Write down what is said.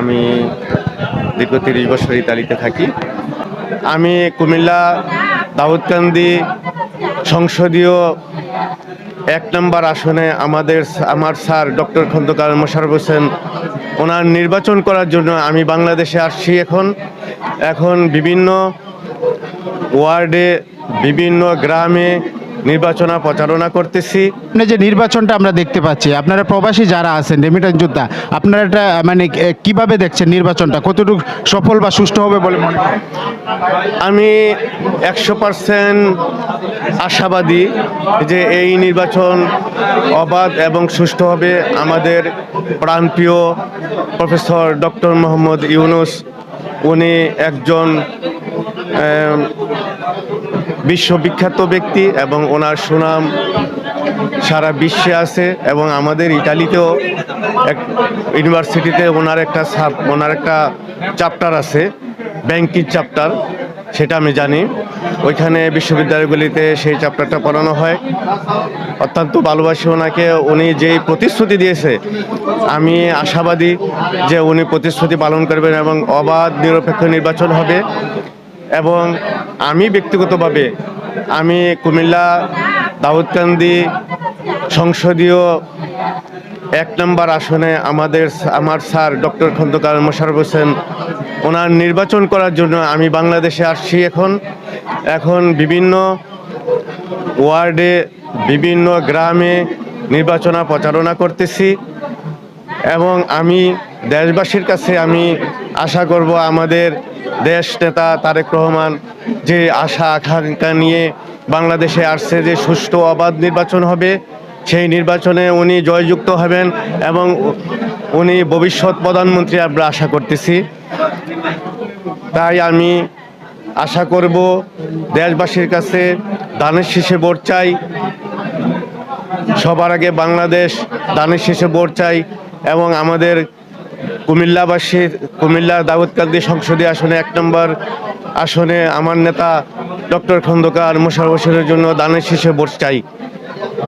আমি দীর্ঘ ৩০ বছর ইতালিতে থাকি। আমি কুমিল্লা দাউদকান্দি সংসদীয় ১ নম্বর আসনে আমার স্যার ডক্টর খন্দকার মোশাররফ হোসেন ওনার নির্বাচন করার জন্য আমি বাংলাদেশে আসছি। এখন বিভিন্ন ওয়ার্ডে, বিভিন্ন গ্রামে নির্বাচনা প্রচারণা করতেছি। আপনি যে নির্বাচনটা আমরা দেখতে পাচ্ছি, আপনারা প্রবাসী যারা আছেন, রেমিটেন্স যোদ্ধা, আপনারা এটা মানে কিভাবে দেখছেন নির্বাচনটা কতটুকু সফল বা সুষ্ঠু হবে বলে মনে করেন? আমি 100% আশাবাদী যে এই নির্বাচন অবাধ এবং সুষ্ঠু হবে। আমাদের প্রাণপ্রিয় প্রফেসর ডক্টর মোহাম্মদ ইউনূস, উনি একজন বিশ্ববিখ্যাত ব্যক্তি এবং ওনার সুনাম সারা বিশ্বে আছে। এবং আমাদের ইটালিতেও এক ইউনিভার্সিটিতে ওনার একটা চ্যাপ্টার আছে, ব্যাংকিং চ্যাপ্টার, সেটা আমি জানি। ওইখানে বিশ্ববিদ্যালয়গুলিতে সেই চ্যাপ্টারটা পড়ানো হয়। অত্যন্ত ভালোবাসি ওনাকে। উনি যেই প্রতিশ্রুতি দিয়েছে, আমি আশাবাদী যে উনি প্রতিশ্রুতি পালন করবেন এবং অবাধ নিরপেক্ষ নির্বাচন হবে। এবং আমি ব্যক্তিগতভাবে আমি কুমিল্লা দাউদকান্দি সংসদীয় ১ নম্বর আসনে আমার স্যার ডক্টর খন্দকার মোশাররফ হোসেন ওনার নির্বাচন করার জন্য আমি বাংলাদেশে আসছি। এখন বিভিন্ন ওয়ার্ডে, বিভিন্ন গ্রামে নির্বাচনা প্রচারণা করতেছি। এবং আমি দেশবাসীর কাছে আমি আশা করব, আমাদের দেশ নেতা তারেক রহমান যে আশা আকাঙ্ক্ষা নিয়ে বাংলাদেশে আসছে যে সুষ্ঠু অবাধ নির্বাচন হবে, সেই নির্বাচনে উনি জয়যুক্ত হবেন এবং উনি ভবিষ্যৎ প্রধানমন্ত্রী আমরা আশা করতেছি। তাই আমি আশা করব দেশবাসীর কাছে ধানের শীষে ভোট চাই। সবার আগে বাংলাদেশ ধানের শীষে ভোট চাই। এবং আমাদের কুমিল্লা দাউদকান্দি সংসদীয় আসনে ১ নম্বর আসনে আমার নেতা ডক্টর খন্দকার মোশাররফ হোসেনের জন্য ধানের শীষে ভোট চাই।